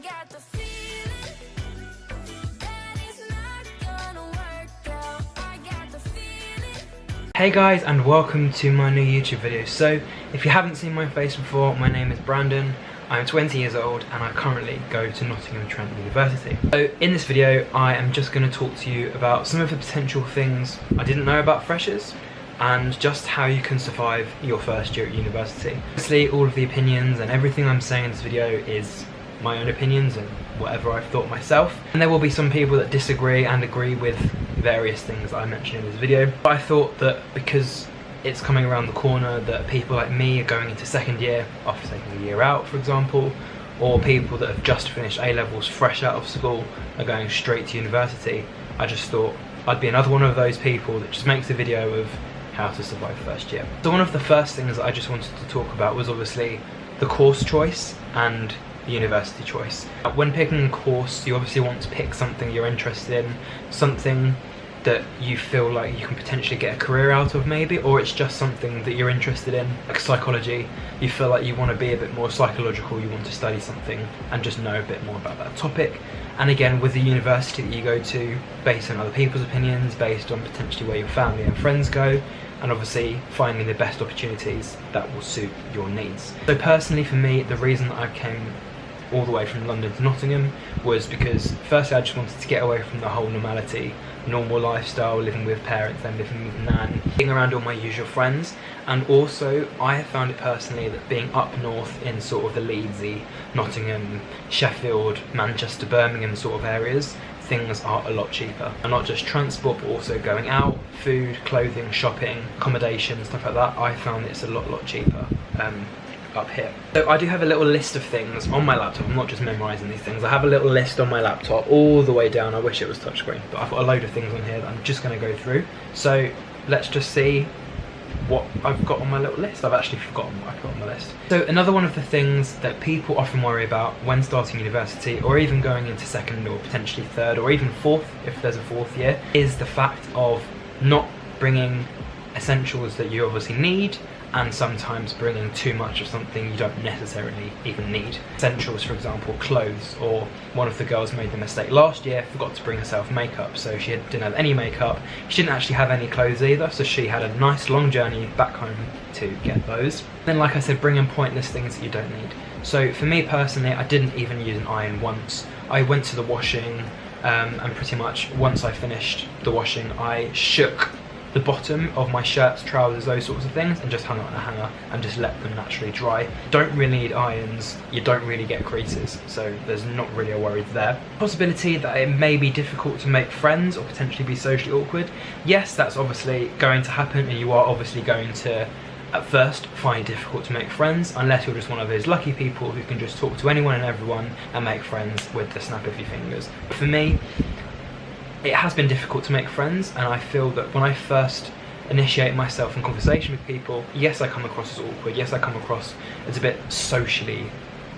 got the feeling that it's not gonna work out. I got the feeling. Hey guys, and welcome to my new YouTube video. So if you haven't seen my face before, my name is Brandon. I'm 20 years old and I currently go to Nottingham Trent University. So in this video I am just going to talk to you about some of the potential things I didn't know about freshers and just how you can survive your first year at university. Obviously all of the opinions and everything I'm saying in this video is my own opinions and whatever I've thought myself. And there will be some people that disagree and agree with various things that I mentioned in this video. But I thought that because it's coming around the corner that people like me are going into second year after taking a year out, for example, or people that have just finished A-levels fresh out of school are going straight to university, I just thought I'd be another one of those people that just makes a video of how to survive first year. So one of the first things that I just wanted to talk about was obviously the course choice and the university choice. When picking a course, you obviously want to pick something you're interested in, something that you feel like you can potentially get a career out of maybe, or it's just something that you're interested in, like psychology. You feel like you want to be a bit more psychological, you want to study something and just know a bit more about that topic. And again, with the university that you go to, based on other people's opinions, based on potentially where your family and friends go, and obviously finding the best opportunities that will suit your needs. So personally for me, the reason that I came all the way from London to Nottingham was because firstly I just wanted to get away from the whole normal lifestyle, living with parents, then living with nan, being around all my usual friends. And also I have found it personally that being up north in sort of the Leedsy, Nottingham, Sheffield, Manchester, Birmingham sort of areas, things are a lot cheaper. And not just transport, but also going out, food, clothing, shopping, accommodation, stuff like that. I found it's a lot cheaper up here. So I do have a little list of things on my laptop. I'm not just memorising these things. I have a little list on my laptop all the way down. I wish it was touchscreen, but I've got a load of things on here that I'm just going to go through. So let's just see what I've got on my little list. I've actually forgotten what I've got on the list. So another one of the things that people often worry about when starting university, or even going into second or potentially third or even fourth if there's a fourth year, is the fact of not bringing essentials that you obviously need, and sometimes bringing too much of something you don't necessarily even need. Essentials, for example, clothes, or one of the girls made the mistake last year, forgot to bring herself makeup, so she didn't have any makeup. She didn't actually have any clothes either, so she had a nice long journey back home to get those. Then, like I said, bring in pointless things that you don't need. So for me personally, I didn't even use an iron once. I went to the washing, and pretty much once I finished the washing, I shook the bottom of my shirts, trousers, those sorts of things, and just hung it on a hanger and just let them naturally dry. Don't really need irons, you don't really get creases, so there's not really a worry there. Possibility that it may be difficult to make friends or potentially be socially awkward. Yes, that's obviously going to happen, and you are obviously going to at first find it difficult to make friends, unless you're just one of those lucky people who can just talk to anyone and everyone and make friends with the snap of your fingers. For me, it has been difficult to make friends, and I feel that when I first initiate myself in conversation with people, yes, I come across as awkward, yes, I come across as a bit socially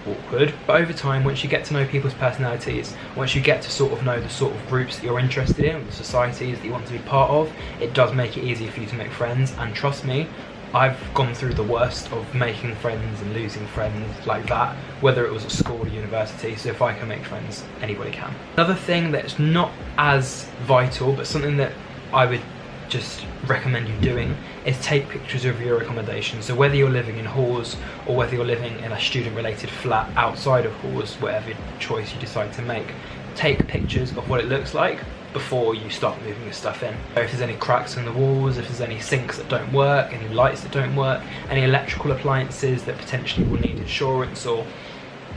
awkward, but over time, once you get to know people's personalities, once you get to sort of know the sort of groups that you're interested in, the societies that you want to be part of, it does make it easier for you to make friends. And trust me, I've gone through the worst of making friends and losing friends like that, whether it was at school or university, so if I can make friends, anybody can. Another thing that's not as vital, but something that I would just recommend you doing, is take pictures of your accommodation. So whether you're living in halls or whether you're living in a student-related flat outside of halls, whatever choice you decide to make, take pictures of what it looks like before you start moving your stuff in. So if there's any cracks in the walls, if there's any sinks that don't work, any lights that don't work, any electrical appliances that potentially will need insurance or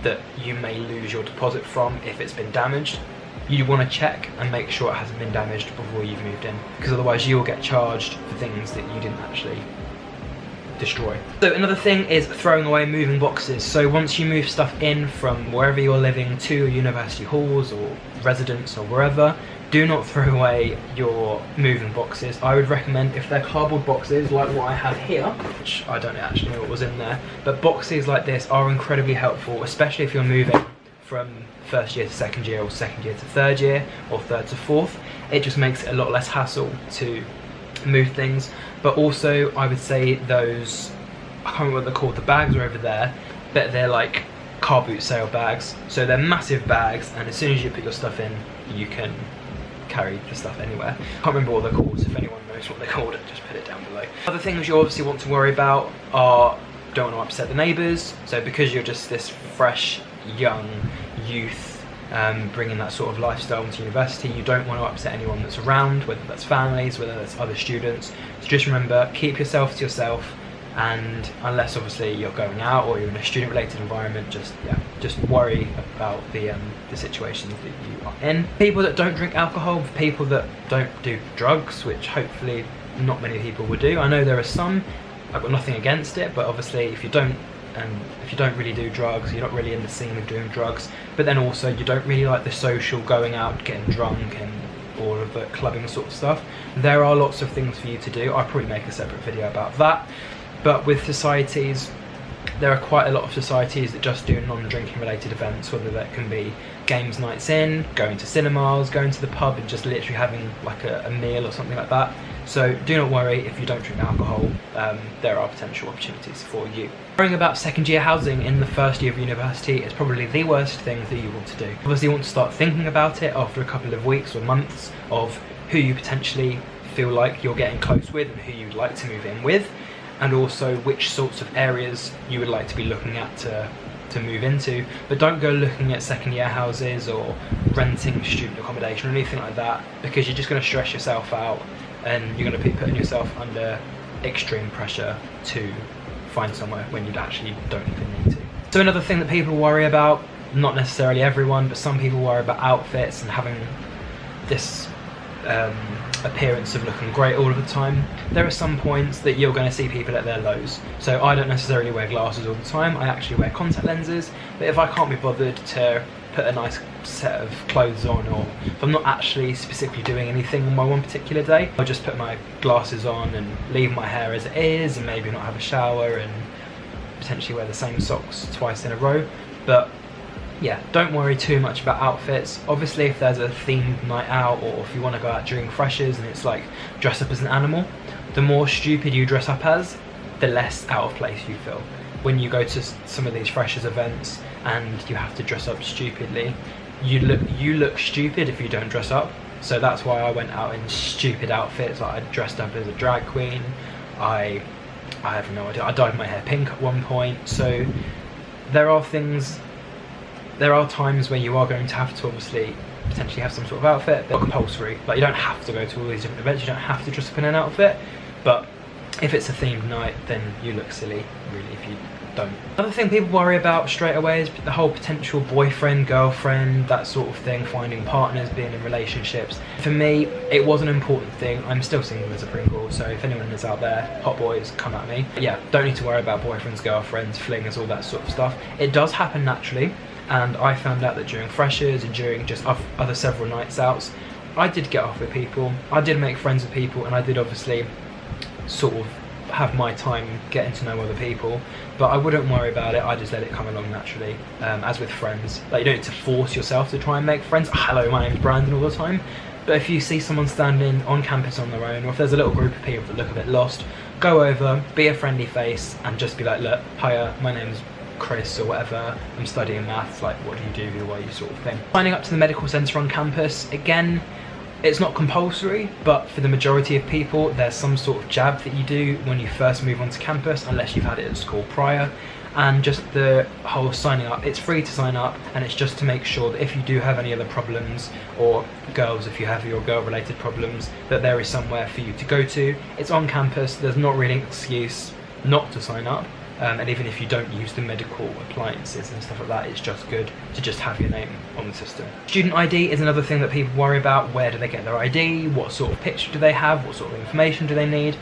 that you may lose your deposit from if it's been damaged, you want to check and make sure it hasn't been damaged before you've moved in, because otherwise you will get charged for things that you didn't actually destroy. So another thing is throwing away moving boxes. So once you move stuff in from wherever you're living to university halls or residence or wherever, do not throw away your moving boxes. I would recommend, if they're cardboard boxes like what I have here, which I don't actually know what was in there, but boxes like this are incredibly helpful, especially if you're moving from first year to second year, or second year to third year, or third to fourth. It just makes it a lot less hassle to move things. But also I would say those, I can't remember what they're called, the bags are over there, but they're like car boot sale bags. So they're massive bags, and as soon as you put your stuff in, you can carry the stuff anywhere. Can't remember what they're called, so if anyone knows what they're called, just put it down below. Other things you obviously want to worry about are, don't want to upset the neighbours. So because you're just this fresh, young youth, bringing that sort of lifestyle into university, you don't want to upset anyone that's around, whether that's families, whether that's other students. So just remember, keep yourself to yourself, and unless obviously you're going out or you're in a student-related environment, just worry about the situations that you are in. People that don't drink alcohol, people that don't do drugs, which hopefully not many people would do. I know there are some. I've got nothing against it, but obviously if you don't really do drugs, you're not really in the scene of doing drugs, but then also you don't really like the social, going out, getting drunk and all of the clubbing sort of stuff, there are lots of things for you to do. I'll probably make a separate video about that. But with societies, there are quite a lot of societies that just do non-drinking related events, whether that can be games nights in, going to cinemas, going to the pub and just literally having like a meal or something like that. So do not worry if you don't drink alcohol, there are potential opportunities for you. Worrying about second year housing in the first year of university is probably the worst thing that you want to do. Obviously you want to start thinking about it after a couple of weeks or months of who you potentially feel like you're getting close with and who you'd like to move in with, and also which sorts of areas you would like to be looking at to move into. But don't go looking at second year houses or renting student accommodation or anything like that, because you're just going to stress yourself out and you're going to be putting yourself under extreme pressure to find somewhere when you actually don't even need to. So another thing that people worry about, not necessarily everyone, but some people worry about outfits and having this appearance of looking great all of the time. There are some points that you're going to see people at their lows. So I don't necessarily wear glasses all the time, I actually wear contact lenses, but if I can't be bothered to put a nice set of clothes on, or if I'm not actually specifically doing anything on my one particular day, I'll just put my glasses on and leave my hair as it is, and maybe not have a shower and potentially wear the same socks twice in a row. But yeah, don't worry too much about outfits. Obviously if there's a themed night out, or if you want to go out during freshers and it's like dress up as an animal, the more stupid you dress up as, the less out of place you feel. When you go to some of these freshers events and you have to dress up stupidly, you look stupid if you don't dress up. So that's why I went out in stupid outfits. Like I dressed up as a drag queen, I have no idea, I dyed my hair pink at one point. So there are times where you are going to have to obviously potentially have some sort of outfit, but not compulsory. Like you don't have to go to all these different events, you don't have to dress up in an outfit, but if it's a themed night, then you look silly, really, if you don't. Another thing people worry about straight away is the whole potential boyfriend, girlfriend, that sort of thing, finding partners, being in relationships. For me, it was an important thing. I'm still single as a Pringle, so if anyone is out there, hot boys, come at me. But yeah, don't need to worry about boyfriends, girlfriends, flings, all that sort of stuff. It does happen naturally, and I found out that during freshers and during just other several nights outs, I did get off with people, I did make friends with people, and I did obviously sort of have my time getting to know other people, but I wouldn't worry about it. I just let it come along naturally, as with friends. Like you don't need to force yourself to try and make friends. Hello, my name's Brandon all the time. But if you see someone standing on campus on their own, or if there's a little group of people that look a bit lost, go over, be a friendly face, and just be like, look, hiya, my name's Chris or whatever, I'm studying maths, like what do you do, who are you, sort of thing. Signing up to the medical centre on campus, again, it's not compulsory, but for the majority of people, there's some sort of jab that you do when you first move onto campus, unless you've had it at school prior. And just the whole signing up, it's free to sign up, and it's just to make sure that if you do have any other problems, or girls, if you have your girl-related problems, that there is somewhere for you to go to. It's on campus, there's not really an excuse not to sign up. And even if you don't use the medical appliances and stuff like that, it's just good to just have your name on the system. Student ID is another thing that people worry about. Where do they get their ID? What sort of picture do they have? What sort of information do they need?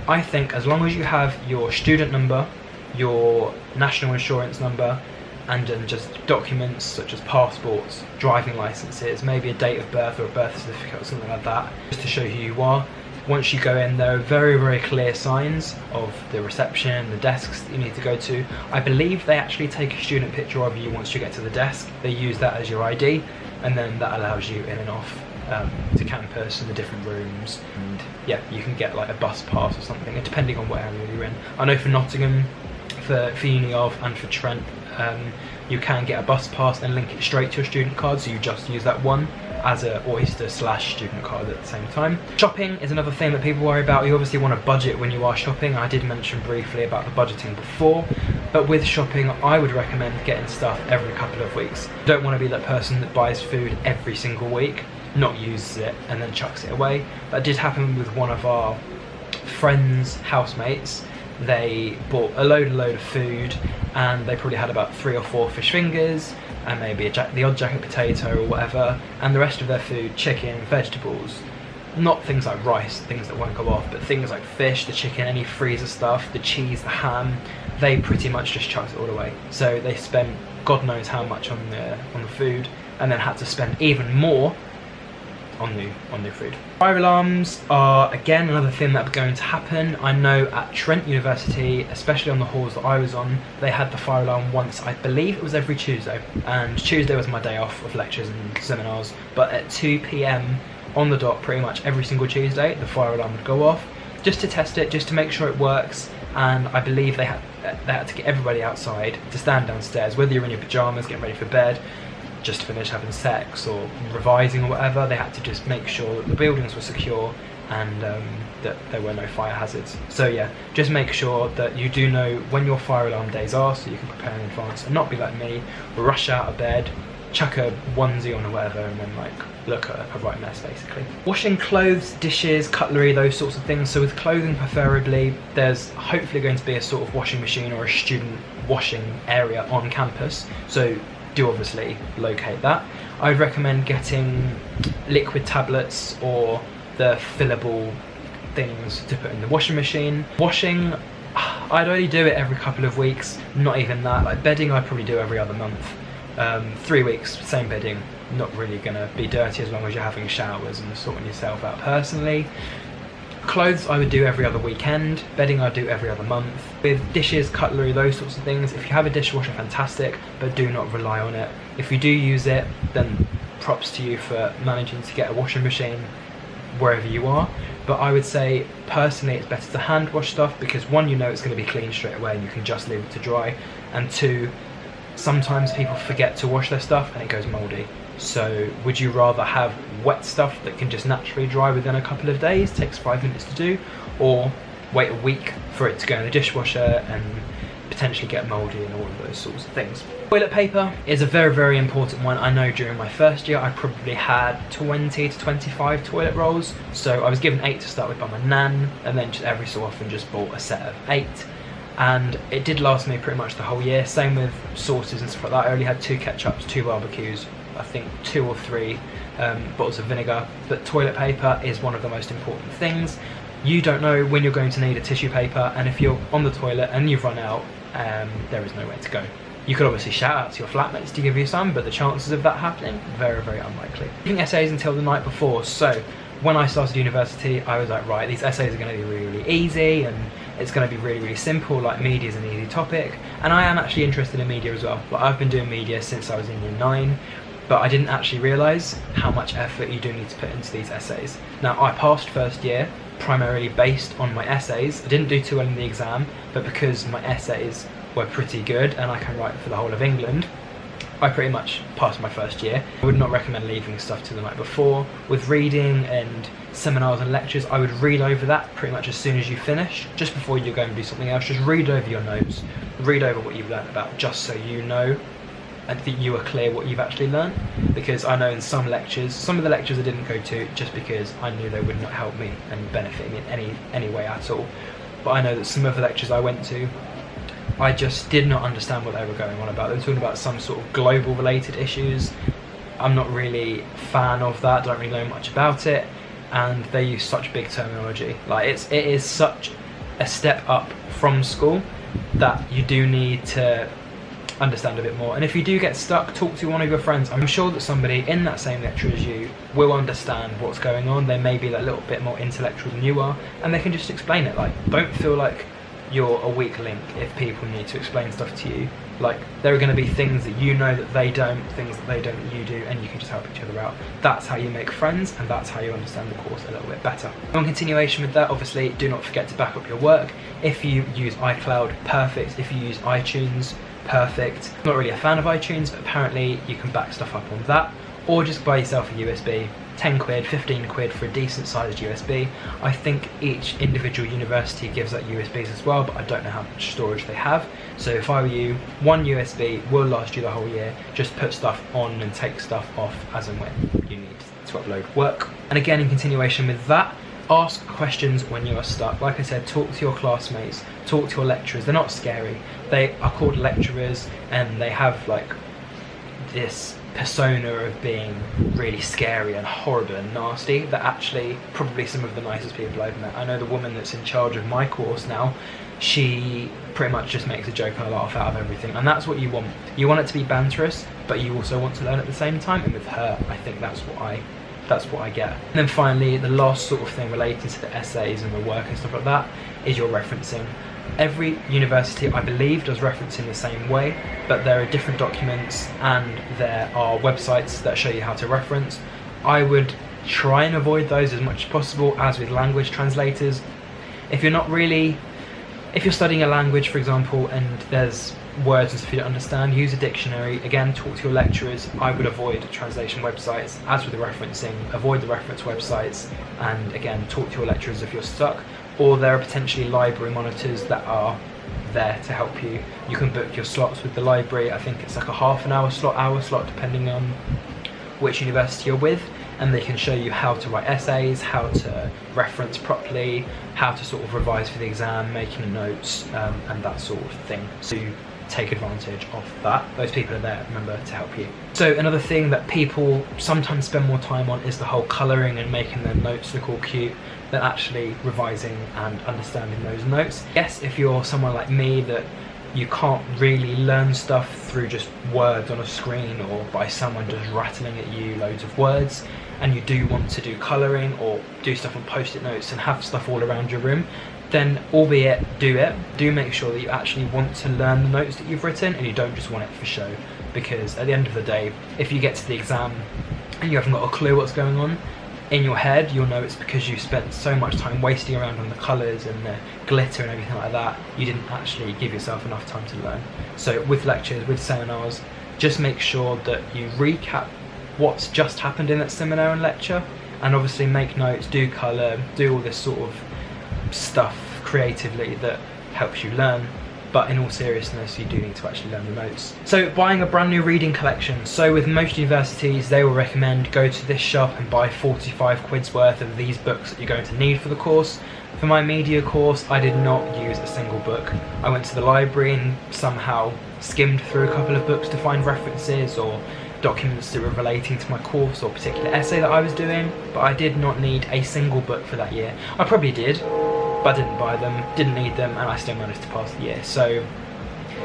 I think as long as you have your student number, your national insurance number, and then just documents such as passports, driving licenses, maybe a date of birth or a birth certificate or something like that, just to show who you are. Once you go in, there are very, very clear signs of the reception, the desks that you need to go to. I believe they actually take a student picture of you once you get to the desk. They use that as your ID, and then that allows you in and off to campus and the different rooms. And yeah, you can get like a bus pass or something, depending on what area you're in. I know for Nottingham, for Uni of and for Trent, you can get a bus pass and link it straight to your student card, so you just use that one as a Oyster/student card at the same time. Shopping is another thing that people worry about. You obviously want to budget when you are shopping. I did mention briefly about the budgeting before, but with shopping I would recommend getting stuff every couple of weeks. You don't want to be that person that buys food every single week, not uses it and then chucks it away. That did happen with one of our friends' housemates. They bought a load of food and they probably had about 3 or 4 fish fingers and maybe the odd jacket potato or whatever, and the rest of their food, chicken, vegetables, not things like rice, things that won't go off, but things like fish, the chicken, any freezer stuff, the cheese, the ham, they pretty much just chucked it all away. So they spent God knows how much on the food, and then had to spend even more on new food. Fire alarms are again another thing that's going to happen. I know at Trent University, especially on the halls that I was on, they had the fire alarm once, I believe it was every Tuesday, and Tuesday was my day off of lectures and seminars, but at 2 PM on the dot pretty much every single Tuesday the fire alarm would go off, just to test it, just to make sure it works. And I believe they had to get everybody outside to stand downstairs, whether you're in your pyjamas getting ready for bed, just finished having sex or revising or whatever. They had to just make sure that the buildings were secure and that there were no fire hazards. So yeah, just make sure that you do know when your fire alarm days are so you can prepare in advance and not be like me, rush out of bed, chuck a onesie on or whatever, and then like look at a right mess basically. Washing clothes, dishes, cutlery, those sorts of things. So with clothing preferably, there's hopefully going to be a sort of washing machine or a student washing area on campus, so do obviously locate that. I'd recommend getting liquid tablets or the fillable things to put in the washing machine. Washing, I'd only do it every couple of weeks, not even that. Like bedding I'd probably do every other month. 3 weeks, same bedding, not really gonna be dirty as long as you're having showers and sorting yourself out personally. Clothes I would do every other weekend, bedding I'd do every other month. With dishes, cutlery, those sorts of things, if you have a dishwasher, fantastic, but do not rely on it. If you do use it, then props to you for managing to get a washing machine wherever you are. But I would say, personally, it's better to hand wash stuff because one, you know it's going to be clean straight away and you can just leave it to dry, and two, sometimes people forget to wash their stuff and it goes mouldy. So would you rather have wet stuff that can just naturally dry within a couple of days, takes 5 minutes to do, or wait a week for it to go in the dishwasher and potentially get mouldy and all of those sorts of things? Toilet paper is a very important one. I know during my first year I probably had 20 to 25 toilet rolls, so I was given 8 to start with by my nan, and then just every so often just bought a set of 8. And it did last me pretty much the whole year. Same with sauces and stuff like that. I only had 2 ketchups, 2 barbecues, I think 2 or 3 bottles of vinegar. But toilet paper is one of the most important things. You don't know when you're going to need a tissue paper, and if you're on the toilet and you've run out, there is nowhere to go. You could obviously shout out to your flatmates to give you some, but the chances of that happening, very unlikely. Leaving essays until the night before. So when I started university, I was like, right, these essays are going to be really easy and it's going to be really simple, like media is an easy topic. And I am actually interested in media as well. Like, I've been doing media since I was in year 9, but I didn't actually realise how much effort you do need to put into these essays. Now, I passed first year primarily based on my essays. I didn't do too well in the exam, but because my essays were pretty good and I can write for the whole of England, I pretty much passed my first year. I would not recommend leaving stuff to the night before. With reading and seminars and lectures, I would read over that pretty much as soon as you finish, just before you go and do something else. Just read over your notes, read over what you've learned about, just so you know and that you are clear what you've actually learned. Because I know in some lectures, some of the lectures I didn't go to just because I knew they would not help me and benefit me in any way at all. But I know that some of the lectures I went to, I just did not understand what they were going on about. They were talking about some sort of global related issues. I'm not really a fan of that, don't really know much about it, and they use such big terminology. Like it is such a step up from school that you do need to understand a bit more. And if you do get stuck, talk to one of your friends. I'm sure that somebody in that same lecture as you will understand what's going on. They may be a little bit more intellectual than you are, and they can just explain it. Like, don't feel like you're a weak link if people need to explain stuff to you. Like, there are going to be things that you know that they don't, things that they don't that you do, and you can just help each other out. That's how you make friends, and that's how you understand the course a little bit better. On continuation with that, obviously, do not forget to back up your work. If you use iCloud, perfect. If you use iTunes, perfect. I'm not really a fan of iTunes, but apparently you can back stuff up on that, or just buy yourself a USB. 10 quid, 15 quid for a decent sized USB. I think each individual university gives out USBs as well, but I don't know how much storage they have. So if I were you, one USB will last you the whole year. Just put stuff on and take stuff off as and when you need to upload work. And again, in continuation with that, ask questions when you are stuck. Like I said, talk to your classmates, talk to your lecturers. They're not scary. They are called lecturers, and they have like this persona of being really scary and horrible and nasty. They're actually probably some of the nicest people I've met. I know the woman that's in charge of my course now, she pretty much just makes a joke and a laugh out of everything, and that's what you want. You want it to be banterous, but you also want to learn at the same time, and with her, I think that's what I get. And then finally, the last sort of thing relating to the essays and the work and stuff like that is your referencing. Every university, I believe, does referencing the same way, but there are different documents and there are websites that show you how to reference. I would try and avoid those as much as possible, as with language translators. If you're studying a language, for example, and there's words and stuff you don't understand, use a dictionary. Again, talk to your lecturers. I would avoid translation websites. As with the referencing, avoid the reference websites, and again, talk to your lecturers if you're stuck. Or there are potentially library monitors that are there to help you. You can book your slots with the library. I think it's like a half an hour slot, depending on which university you're with, and they can show you how to write essays, how to reference properly, how to sort of revise for the exam, making notes, and that sort of thing. So take advantage of that. Those people are there, remember, to help you. So another thing that people sometimes spend more time on is the whole colouring and making their notes look all cute than actually revising and understanding those notes. Yes, if you're someone like me that you can't really learn stuff through just words on a screen or by someone just rattling at you loads of words, and you do want to do colouring or do stuff on post-it notes and have stuff all around your room, then albeit do make sure that you actually want to learn the notes that you've written and you don't just want it for show. Because at the end of the day, if you get to the exam and you haven't got a clue what's going on, in your head you'll know it's because you spent so much time wasting around on the colours and the glitter and everything like that, you didn't actually give yourself enough time to learn. So with lectures, with seminars, just make sure that you recap what's just happened in that seminar and lecture, and obviously make notes, do colour, do all this sort of stuff creatively that helps you learn. But in all seriousness, you do need to actually learn the notes. So buying a brand new reading collection. So with most universities, they will recommend go to this shop and buy 45 quid's worth of these books that you're going to need for the course. For my media course, I did not use a single book. I went to the library and somehow skimmed through a couple of books to find references or documents that were relating to my course or particular essay that I was doing, but I did not need a single book for that year. I probably did, but I didn't buy them, didn't need them, and I still managed to pass the year. So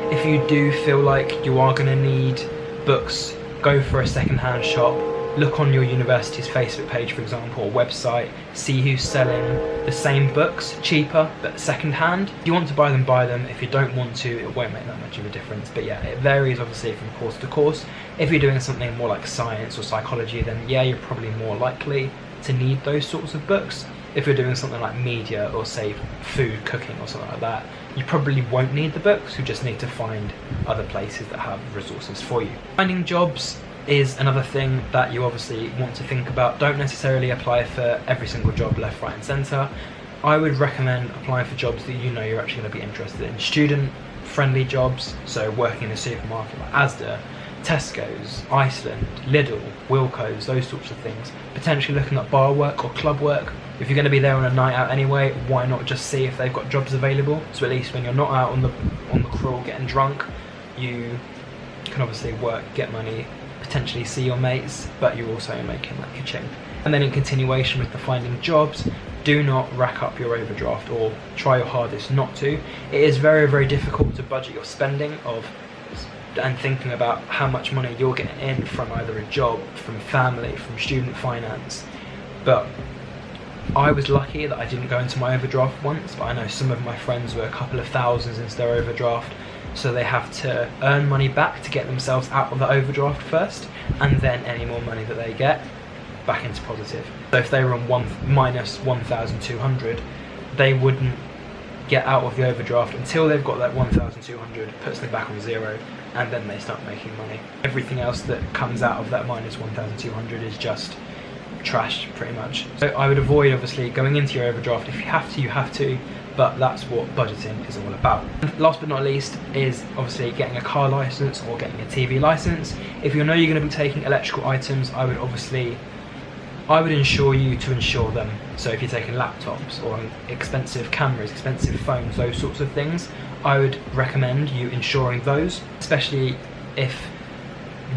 if you do feel like you are going to need books, go for a second-hand shop. Look on your university's Facebook page, for example, or website, see who's selling the same books cheaper but second-hand. If you want to buy them, buy them. If you don't want to, it won't make that much of a difference. But yeah, it varies obviously from course to course. If you're doing something more like science or psychology, then yeah, you're probably more likely to need those sorts of books. If you're doing something like media or say food, cooking or something like that, you probably won't need the books. You just need to find other places that have resources for you. Finding jobs is another thing that you obviously want to think about. Don't necessarily apply for every single job left, right and centre. I would recommend applying for jobs that you know you're actually going to be interested in. Student friendly jobs, so working in a supermarket like Asda, Tesco's, Iceland, Lidl, Wilko's, those sorts of things. Potentially looking at bar work or club work. If you're going to be there on a night out anyway, why not just see if they've got jobs available? So at least when you're not out on the crawl getting drunk, you can obviously work, get money, potentially see your mates, but you're also making like a ching. And then in continuation with the finding jobs, do not rack up your overdraft, or try your hardest not to. It is very, very difficult to budget your spending and thinking about how much money you're getting in from either a job, from family, from student finance. But I was lucky that I didn't go into my overdraft once, but I know some of my friends were a couple of thousands into their overdraft, so they have to earn money back to get themselves out of the overdraft first, and then any more money that they get back into positive. So if they were on minus 1,200, they wouldn't get out of the overdraft until they've got that 1,200, puts them back on zero, and then they start making money. Everything else that comes out of that minus 1,200 is just trash, pretty much. So I would avoid, obviously, going into your overdraft. If you have to, you have to, but that's what budgeting is all about. And last but not least is obviously getting a car license or getting a TV license. If you know you're going to be taking electrical items, I would insure you to insure them. So if you're taking laptops or expensive cameras, expensive phones, those sorts of things, I would recommend you insuring those, especially if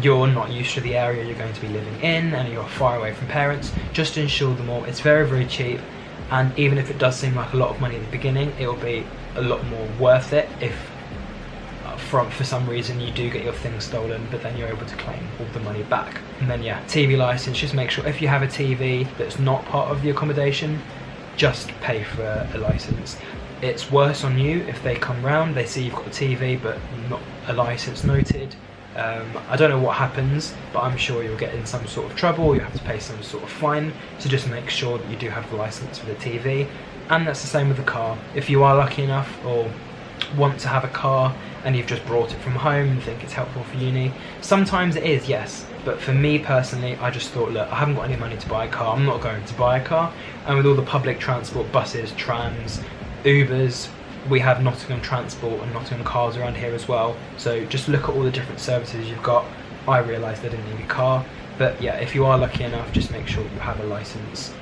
you're not used to the area you're going to be living in and you're far away from parents. Just insure them all. It's very, very cheap, and even if it does seem like a lot of money at the beginning, it will be a lot more worth it if for some reason you do get your things stolen, but then you're able to claim all the money back. And then yeah, TV license, just make sure if you have a TV that's not part of the accommodation, just pay for a license. It's worse on you if they come round, they see you've got a TV but not a license noted. I don't know what happens, but I'm sure you'll get in some sort of trouble, or you have to pay some sort of fine, so just make sure that you do have the license for the TV. And that's the same with the car. If you are lucky enough or want to have a car and you've just brought it from home and think it's helpful for uni, sometimes it is, yes, but for me personally, I just thought, look, I haven't got any money to buy a car, I'm not going to buy a car, and with all the public transport, buses, trams, Ubers, we have Nottingham Transport and Nottingham Cars around here as well, so just look at all the different services you've got. I realised I didn't need a car, but yeah, if you are lucky enough, just make sure you have a licence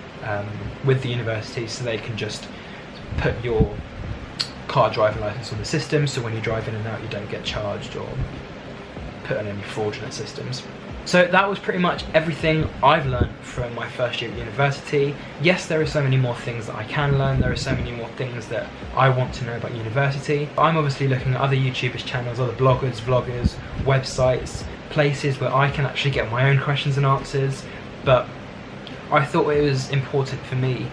with the university, so they can just put your car driving licence on the system, so when you drive in and out you don't get charged or put on any fraudulent systems. So that was pretty much everything I've learned from my first year at university. Yes, there are so many more things that I can learn, there are so many more things that I want to know about university. I'm obviously looking at other YouTubers' channels, other bloggers, vloggers, websites, places where I can actually get my own questions and answers, but I thought it was important for me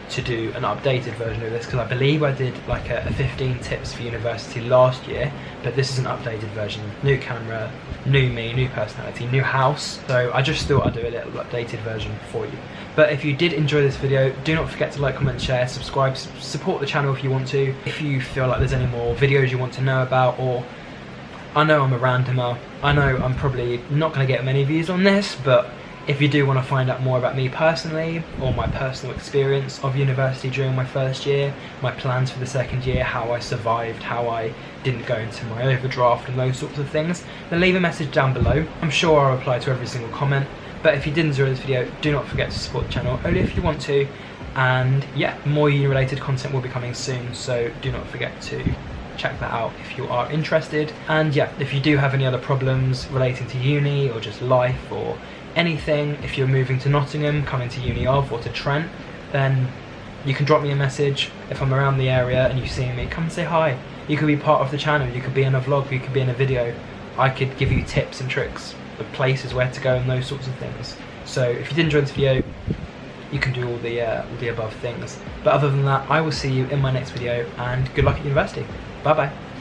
to do an updated version of this because I believe I did like a 15 tips for university last year, but this is an updated version. New camera, new me, new personality, new house, so I just thought I'd do a little updated version for you. But if you did enjoy this video, do not forget to like, comment, share, subscribe, support the channel if you want to. If you feel like there's any more videos you want to know about, or I know I'm a randomer, I know I'm probably not going to get many views on this, but if you do want to find out more about me personally, or my personal experience of university during my first year, my plans for the second year, how I survived, how I didn't go into my overdraft and those sorts of things, then leave a message down below. I'm sure I'll reply to every single comment, but if you did enjoy this video, do not forget to support the channel, only if you want to, and yeah, more uni related content will be coming soon, so do not forget to check that out if you are interested. And yeah, if you do have any other problems relating to uni or just life or anything, if you're moving to Nottingham, coming to uni or to Trent, then you can drop me a message. If I'm around the area and you see me, come and say hi. You could be part of the channel, you could be in a vlog, you could be in a video. I could give you tips and tricks, the places where to go and those sorts of things. So if you did enjoy this video, you can do all the above things. But other than that, I will see you in my next video, and good luck at university. Bye bye.